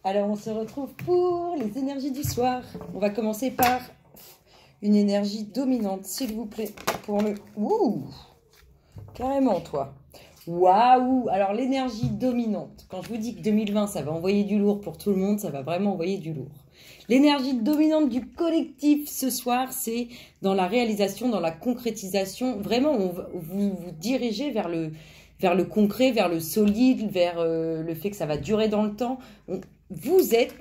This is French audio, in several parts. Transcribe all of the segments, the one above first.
Alors on se retrouve pour les énergies du soir. On va commencer par une énergie dominante, s'il vous plaît, pour le... Ouh, carrément toi. Waouh. Alors l'énergie dominante, quand je vous dis que 2020, ça va envoyer du lourd pour tout le monde, ça va vraiment envoyer du lourd. L'énergie dominante du collectif ce soir, c'est dans la réalisation, dans la concrétisation. Vraiment, vous dirigez vers le concret, vers le solide, vers le fait que ça va durer dans le temps.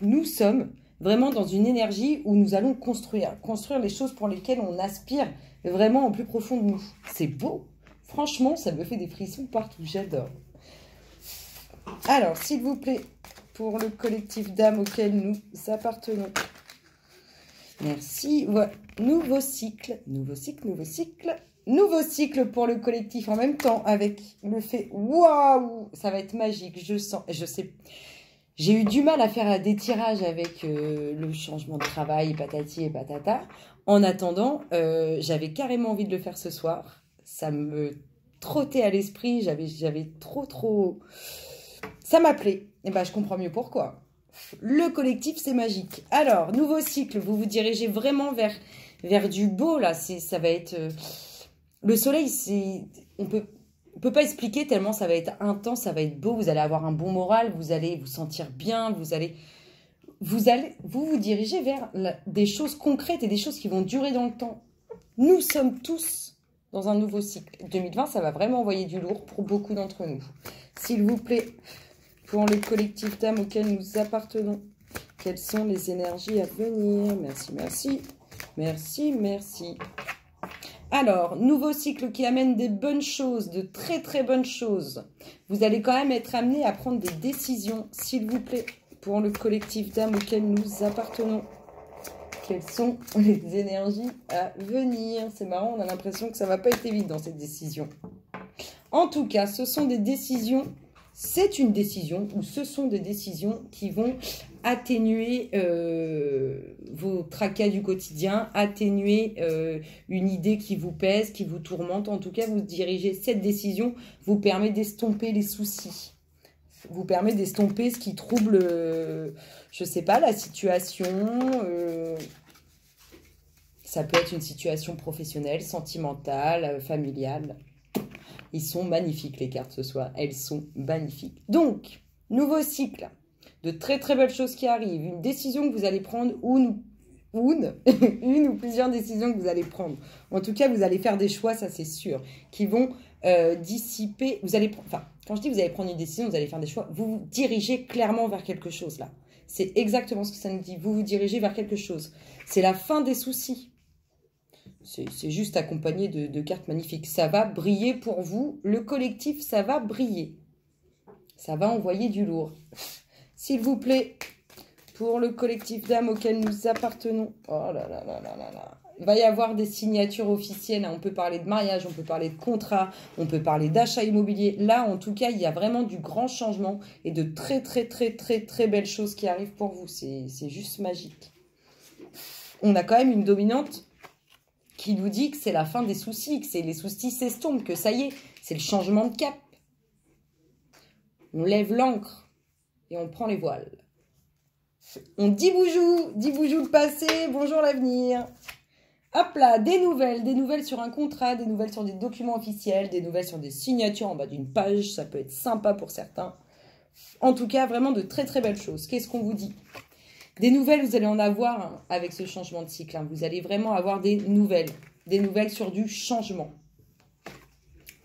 Nous sommes vraiment dans une énergie où nous allons construire les choses pour lesquelles on aspire vraiment au plus profond de nous. C'est beau. Franchement, ça me fait des frissons partout. J'adore. Alors, s'il vous plaît, pour le collectif d'âmes auquel nous appartenons. Merci. Voilà. Nouveau cycle pour le collectif en même temps avec le fait waouh, ça va être magique, je sens, je sais. J'ai eu du mal à faire des tirages avec le changement de travail, patati et patata. En attendant, j'avais carrément envie de le faire ce soir. Ça me trottait à l'esprit, j'avais trop... Ça m'appelait. Et ben, je comprends mieux pourquoi. Le collectif, c'est magique. Alors, nouveau cycle, vous vous dirigez vraiment vers du beau, là. Ça va être... le soleil, c'est... On peut pas expliquer tellement ça va être intense, ça va être beau. Vous allez avoir un bon moral, vous allez vous sentir bien, vous diriger vers des choses concrètes et des choses qui vont durer dans le temps. Nous sommes tous dans un nouveau cycle. 2020, ça va vraiment envoyer du lourd pour beaucoup d'entre nous. S'il vous plaît, pour le collectif d'âmes auquel nous appartenons, quelles sont les énergies à venir? Merci, merci. Merci, merci. Alors, nouveau cycle qui amène des bonnes choses, de très très bonnes choses. Vous allez quand même être amené à prendre des décisions, s'il vous plaît, pour le collectif d'âmes auquel nous appartenons. Quelles sont les énergies à venir? C'est marrant, on a l'impression que ça ne va pas être évident, cette décision. En tout cas, ce sont des décisions, c'est une décision, ou ce sont des décisions qui vont atténuer vos tracas du quotidien, atténuer une idée qui vous pèse, qui vous tourmente. En tout cas, vous dirigez cette décision, vous permet d'estomper les soucis, vous permet d'estomper ce qui trouble, je sais pas, la situation. Ça peut être une situation professionnelle, sentimentale, familiale. Ils sont magnifiques, les cartes ce soir. Elles sont magnifiques. Donc, nouveau cycle. De très très belles choses qui arrivent. Une décision que vous allez prendre, une ou plusieurs décisions que vous allez prendre. En tout cas, vous allez faire des choix, ça c'est sûr, qui vont dissiper. Enfin, quand je dis vous allez prendre une décision, vous allez faire des choix, vous vous dirigez clairement vers quelque chose là. C'est exactement ce que ça nous dit. Vous vous dirigez vers quelque chose. C'est la fin des soucis. C'est juste accompagné de cartes magnifiques. Ça va briller pour vous. Le collectif, ça va briller. Ça va envoyer du lourd. S'il vous plaît, pour le collectif d'âmes auquel nous appartenons. Oh là là là là là là. Il va y avoir des signatures officielles. On peut parler de mariage, on peut parler de contrat, on peut parler d'achat immobilier. Là, en tout cas, il y a vraiment du grand changement et de très très très très très belles choses qui arrivent pour vous. C'est juste magique. On a quand même une dominante qui nous dit que c'est la fin des soucis, que les soucis s'estompent, que ça y est, c'est le changement de cap. On lève l'ancre et on prend les voiles. On dit boujou le passé, bonjour l'avenir. Hop là, des nouvelles sur un contrat, des nouvelles sur des documents officiels, des nouvelles sur des signatures en bas d'une page, ça peut être sympa pour certains. En tout cas, vraiment de très très belles choses. Qu'est-ce qu'on vous dit ? Des nouvelles, vous allez en avoir avec ce changement de cycle. Vous allez vraiment avoir des nouvelles sur du changement.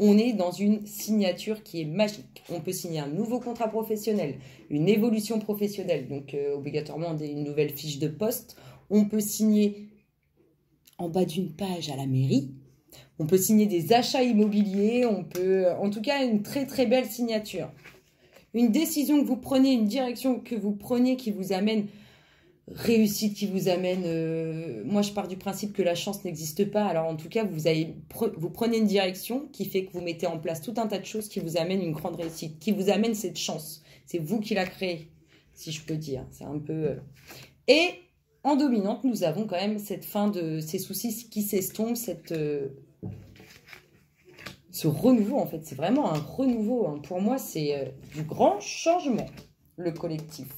On est dans une signature qui est magique. On peut signer un nouveau contrat professionnel, une évolution professionnelle, donc obligatoirement une nouvelle fiche de poste. On peut signer en bas d'une page à la mairie. On peut signer des achats immobiliers. On peut, en tout cas, une très très belle signature. Une décision que vous prenez, une direction que vous prenez qui vous amène réussite, qui vous amène... moi, je pars du principe que la chance n'existe pas. Alors, en tout cas, vous prenez une direction qui fait que vous mettez en place tout un tas de choses qui vous amènent une grande réussite, qui vous amène cette chance. C'est vous qui la créez, si je peux dire. C'est un peu... Et en dominante, nous avons quand même cette fin de ces soucis qui s'estompent, ce renouveau, en fait. C'est vraiment un renouveau. Pour moi, c'est du grand changement, le collectif.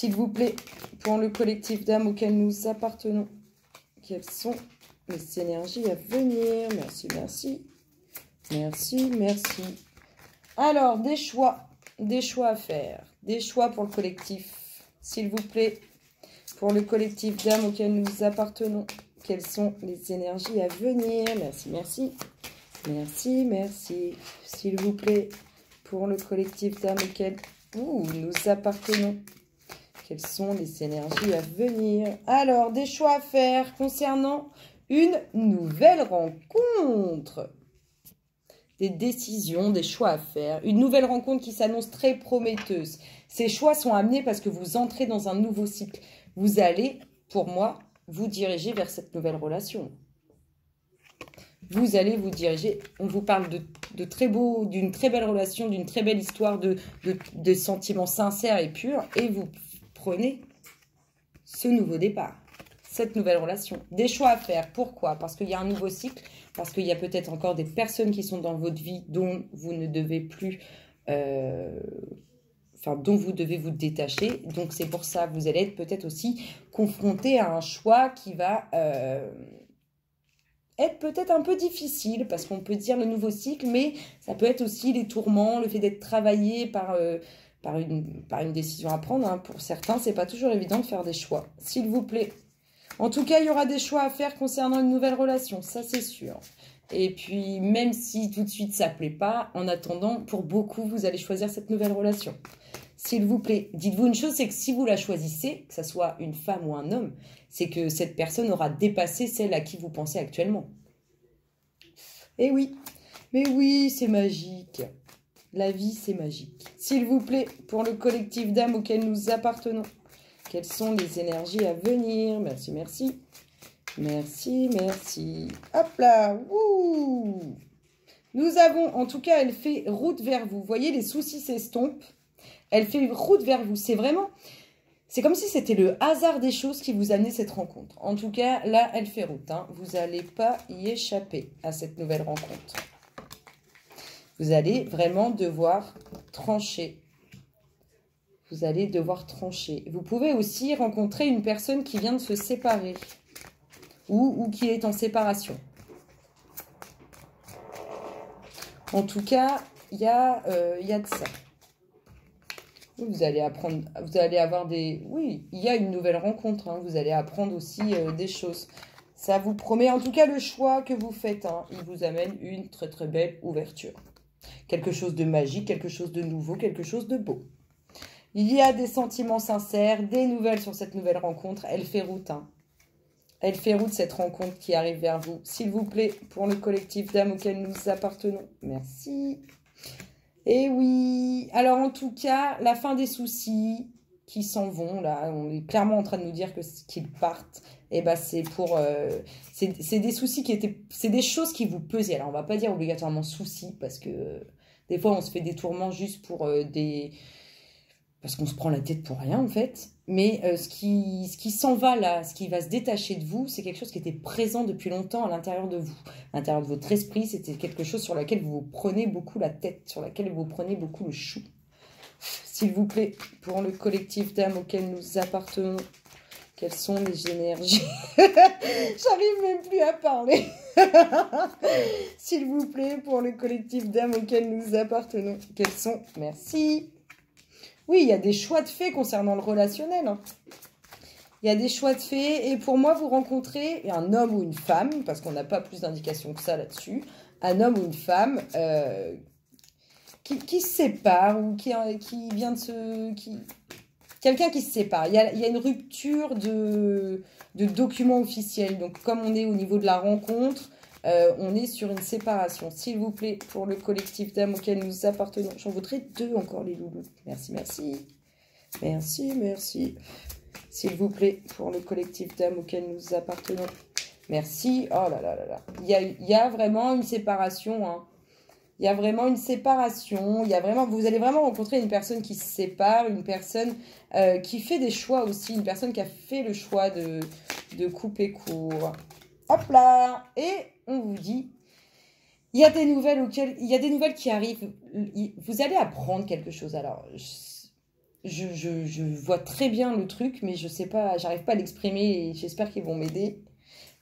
S'il vous plaît, pour le collectif d'âmes auquel nous appartenons, quelles sont les énergies à venir? Merci, merci. Merci, merci. Alors, des choix à faire. Des choix pour le collectif. S'il vous plaît, pour le collectif d'âmes auquel nous appartenons, quelles sont les énergies à venir? Merci, merci. Merci, merci. S'il vous plaît, pour le collectif d'âmes auquel nous appartenons, quelles sont les énergies à venir? Alors, des choix à faire concernant une nouvelle rencontre. Des décisions, des choix à faire. Une nouvelle rencontre qui s'annonce très prometteuse. Ces choix sont amenés parce que vous entrez dans un nouveau cycle. Vous allez, pour moi, vous diriger vers cette nouvelle relation. Vous allez vous diriger, on vous parle de très beau, d'une très belle relation, d'une très belle histoire, de sentiments sincères et purs, et vous prenez ce nouveau départ, cette nouvelle relation. Des choix à faire, pourquoi? Parce qu'il y a un nouveau cycle, parce qu'il y a peut-être encore des personnes qui sont dans votre vie dont vous ne devez plus, dont vous devez vous détacher. Donc c'est pour ça que vous allez être peut-être aussi confronté à un choix qui va être peut-être un peu difficile, parce qu'on peut dire le nouveau cycle, mais ça peut être aussi les tourments, le fait d'être travaillé par une décision à prendre. Hein. Pour certains, c'est pas toujours évident de faire des choix. S'il vous plaît. En tout cas, il y aura des choix à faire concernant une nouvelle relation, ça c'est sûr. Et puis, même si tout de suite ça ne plaît pas, en attendant, pour beaucoup, vous allez choisir cette nouvelle relation. S'il vous plaît, dites-vous une chose, c'est que si vous la choisissez, que ce soit une femme ou un homme, c'est que cette personne aura dépassé celle à qui vous pensez actuellement. Eh oui, mais oui, c'est magique. La vie, c'est magique. S'il vous plaît, pour le collectif d'âmes auquel nous appartenons, quelles sont les énergies à venir? Merci, merci. Merci, merci. Hop là, wouh! Nous avons, en tout cas, elle fait route vers vous. Vous voyez, les soucis s'estompent. Elle fait route vers vous. C'est vraiment, c'est comme si c'était le hasard des choses qui vous amenait cette rencontre. En tout cas, là, elle fait route. Hein. Vous n'allez pas y échapper à cette nouvelle rencontre. Vous allez vraiment devoir trancher. Vous allez devoir trancher. Vous pouvez aussi rencontrer une personne qui vient de se séparer ou qui est en séparation. En tout cas, il y a de ça. Vous allez apprendre, vous allez avoir des... Oui, il y a une nouvelle rencontre. Hein, vous allez apprendre aussi des choses. Ça vous promet, en tout cas, le choix que vous faites. Hein, il vous amène une très très belle ouverture. Quelque chose de magique, quelque chose de nouveau, quelque chose de beau. Il y a des sentiments sincères, des nouvelles sur cette nouvelle rencontre. Elle fait route. Hein. Elle fait route, cette rencontre qui arrive vers vous. S'il vous plaît, pour le collectif d'âmes auquel nous appartenons. Merci. Et oui. Alors, en tout cas, la fin des soucis qui s'en vont, là, on est clairement en train de nous dire qu'ils partent. Et ben, c'est pour... c'est des soucis qui étaient... C'est des choses qui vous pesaient. Alors, on va pas dire obligatoirement soucis, parce que des fois, on se fait des tourments juste pour des... Parce qu'on se prend la tête pour rien, en fait. Mais ce qui s'en va là, ce qui va se détacher de vous, c'est quelque chose qui était présent depuis longtemps à l'intérieur de vous. À l'intérieur de votre esprit, c'était quelque chose sur lequel vous prenez beaucoup la tête, sur lequel vous prenez beaucoup le chou. S'il vous plaît, pour le collectif d'âmes auquel nous appartenons, quelles sont les énergies? J'arrive même plus à parler. S'il vous plaît, pour le collectif d'âmes auquel nous appartenons, quelles sont... Merci. Oui, il y a des choix de fait concernant le relationnel. Hein. Il y a des choix de fait. Et pour moi, vous rencontrez un homme ou une femme, parce qu'on n'a pas plus d'indications que ça là-dessus, un homme ou une femme qui se sépare ou qui vient de se... Quelqu'un qui se sépare. Il y a une rupture de documents officiels. Donc, comme on est au niveau de la rencontre... on est sur une séparation. S'il vous plaît, pour le collectif d'âmes auquel nous appartenons. J'en voudrais 2 encore, les loulous. Merci, merci. Merci, merci. S'il vous plaît, pour le collectif d'âmes auquel nous appartenons. Merci. Oh là là là là. Il y a vraiment une séparation. Hein. Il y a vraiment une séparation. Vous allez vraiment rencontrer une personne qui se sépare, une personne qui fait des choix aussi, une personne qui a fait le choix de couper court. Hop là. Et on vous dit, il y a des nouvelles qui arrivent. Vous allez apprendre quelque chose. Alors, je vois très bien le truc, mais je sais pas, j'arrive pas à l'exprimer et j'espère qu'ils vont m'aider.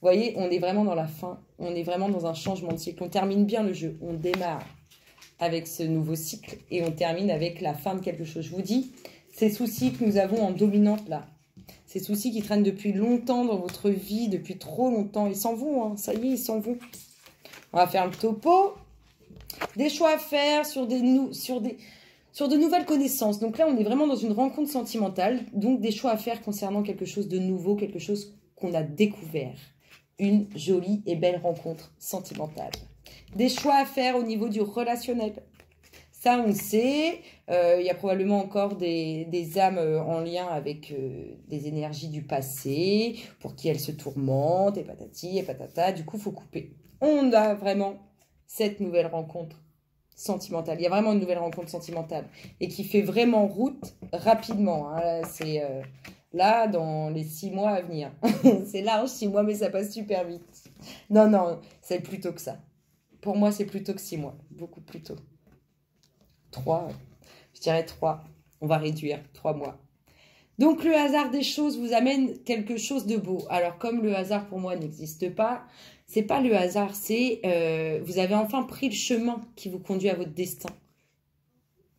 Vous voyez, on est vraiment dans la fin, on est vraiment dans un changement de cycle. On termine bien le jeu, on démarre avec ce nouveau cycle et on termine avec la fin de quelque chose. Je vous dis, ces soucis que nous avons en dominante là, ces soucis qui traînent depuis longtemps dans votre vie, depuis trop longtemps, ils s'en vont, hein, ça y est, ils s'en vont. On va faire le topo, des choix à faire sur de nouvelles connaissances. Donc là, on est vraiment dans une rencontre sentimentale, donc des choix à faire concernant quelque chose de nouveau, quelque chose qu'on a découvert. Une jolie et belle rencontre sentimentale. Des choix à faire au niveau du relationnel. Ça, on sait. Il y a probablement encore des âmes en lien avec des énergies du passé, pour qui elles se tourmentent, et patati, et patata. Du coup, il faut couper. On a vraiment cette nouvelle rencontre sentimentale. Il y a vraiment une nouvelle rencontre sentimentale. Et qui fait vraiment route rapidement. Hein. C'est... là, dans les 6 mois à venir. C'est large, 6 mois, mais ça passe super vite. Non, non, c'est plus tôt que ça. Pour moi, c'est plus tôt que 6 mois. Beaucoup plus tôt. 3, je dirais 3. On va réduire, 3 mois. Donc, le hasard des choses vous amène quelque chose de beau. Alors, comme le hasard, pour moi, n'existe pas, c'est pas le hasard, c'est... vous avez enfin pris le chemin qui vous conduit à votre destin.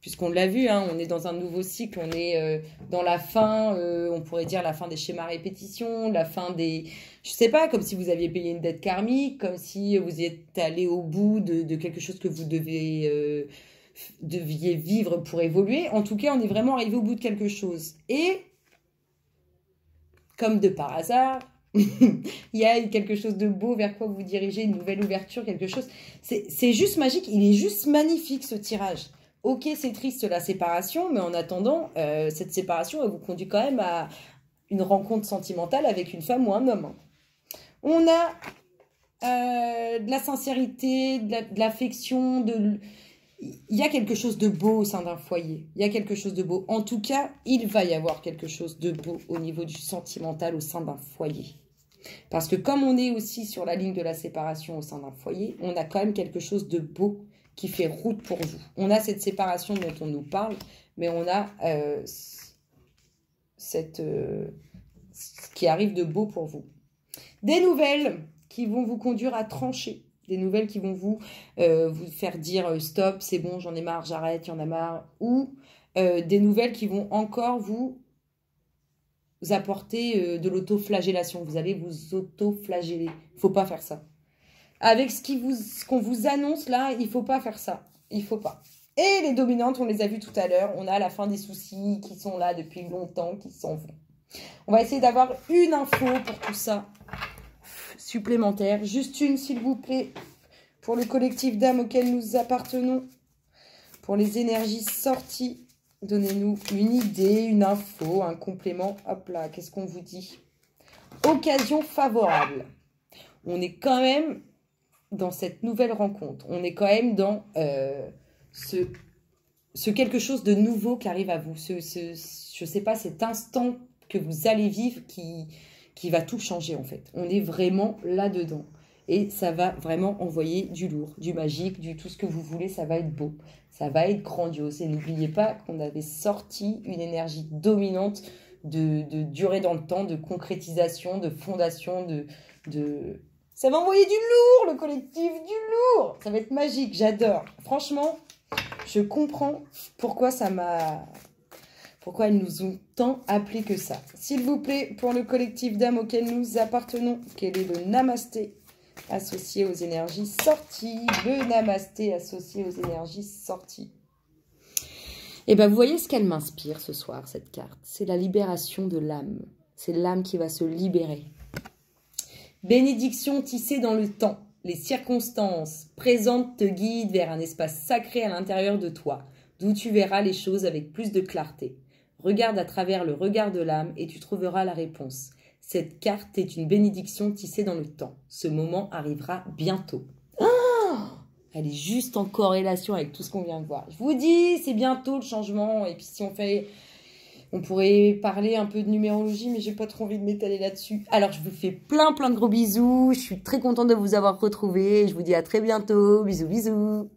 Puisqu'on l'a vu, hein, on est dans un nouveau cycle, on est dans la fin, on pourrait dire la fin des schémas répétitions, la fin des... Je sais pas, comme si vous aviez payé une dette karmique, comme si vous êtes allé au bout de quelque chose que vous deviez vivre pour évoluer. En tout cas, on est vraiment arrivé au bout de quelque chose. Et, comme de par hasard, il y a quelque chose de beau vers quoi vous dirigez, une nouvelle ouverture, quelque chose. C'est juste magique, il est juste magnifique ce tirage. Ok, c'est triste la séparation, mais en attendant, cette séparation, elle vous conduit quand même à une rencontre sentimentale avec une femme ou un homme. On a de la sincérité, de l'affection, il y a quelque chose de beau au sein d'un foyer. Il y a quelque chose de beau. En tout cas, il va y avoir quelque chose de beau au niveau du sentimental au sein d'un foyer. Parce que comme on est aussi sur la ligne de la séparation au sein d'un foyer, on a quand même quelque chose de beau qui fait route pour vous. On a cette séparation dont on nous parle, mais on a ce qui arrive de beau pour vous. Des nouvelles qui vont vous conduire à trancher. Des nouvelles qui vont vous faire dire stop, c'est bon, j'en ai marre, j'arrête, il y en a marre. Ou des nouvelles qui vont encore vous apporter de l'autoflagellation. Vous allez vous autoflageller. Il ne faut pas faire ça. Avec ce qu'on vous annonce là, il ne faut pas faire ça. Il ne faut pas. Et les dominantes, on les a vues tout à l'heure. On a la fin des soucis qui sont là depuis longtemps, qui s'en vont. On va essayer d'avoir une info pour tout ça supplémentaire. Juste une, s'il vous plaît, pour le collectif d'âmes auquel nous appartenons. Pour les énergies sorties, donnez-nous une idée, une info, un complément. Hop là, qu'est-ce qu'on vous dit? Occasion favorable. On est quand même dans cette nouvelle rencontre. On est quand même dans ce quelque chose de nouveau qui arrive à vous. Je sais pas, cet instant que vous allez vivre qui va tout changer en fait. On est vraiment là-dedans. Et ça va vraiment envoyer du lourd, du magique, du tout ce que vous voulez. Ça va être beau, ça va être grandiose. Et n'oubliez pas qu'on avait sorti une énergie dominante de durée dans le temps, de concrétisation, de fondation, Ça va envoyer du lourd, le collectif, du lourd. Ça va être magique, j'adore. Franchement, je comprends pourquoi elles nous ont tant appelé que ça. S'il vous plaît, pour le collectif d'âmes auquel nous appartenons, quel est le namasté associé aux énergies sorties? Le namasté associé aux énergies sorties. Et bien, vous voyez ce qu'elle m'inspire ce soir, cette carte. C'est la libération de l'âme. C'est l'âme qui va se libérer. Bénédiction tissée dans le temps. Les circonstances présentes te guident vers un espace sacré à l'intérieur de toi, d'où tu verras les choses avec plus de clarté. Regarde à travers le regard de l'âme et tu trouveras la réponse. Cette carte est une bénédiction tissée dans le temps. Ce moment arrivera bientôt. Oh, elle est juste en corrélation avec tout ce qu'on vient de voir. Je vous dis, c'est bientôt le changement. Et puis si on pourrait parler un peu de numérologie, mais j'ai pas trop envie de m'étaler là-dessus. Alors, je vous fais plein de gros bisous. Je suis très contente de vous avoir retrouvés. Je vous dis à très bientôt. Bisous, bisous.